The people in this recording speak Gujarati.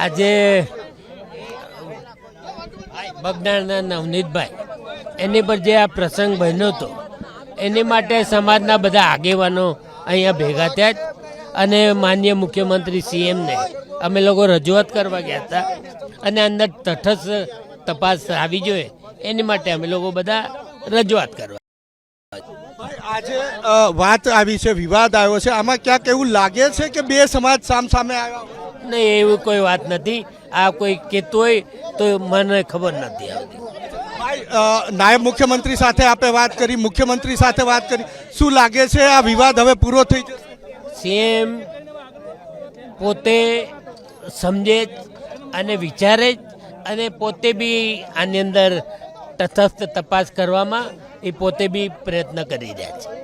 આજે બગદાણના નવનીતભાઈ એની પર જે આ પ્રસંગ બન્યો હતો એની માટે સમાજના બધા આગેવાનો અહીંયા ભેગા થયા અને માનનીય મુખ્યમંત્રી સીએમને અમે લોકો રજૂઆત કરવા ગયા હતા અને અંદર તટસ્થ તપાસ આવી જોઈએ એની માટે અમે લોકો બધા રજૂઆત કરવા. આજે વાત આવી છે, વિવાદ આવ્યો છે, આમાં ક્યાંક એવું લાગે છે કે બે સમાજ સામે આવ્યા? નહીં, એવું કોઈ વાત નથી. આ કોઈ કહેતું હોય તો મને ખબર નથી આવતી. નાયબ મુખ્યમંત્રી સાથે આપે વાત કરી, મુખ્યમંત્રી સાથે વાત કરી, શું લાગે છે આ વિવાદ હવે પૂરો થઈ જશે? સીએમ પોતે સમજે અને વિચારે અને પોતે બી આની અંદર તટસ્થ તપાસ કરવામાં એ પોતે બી પ્રયત્ન કરી રહ્યા છે.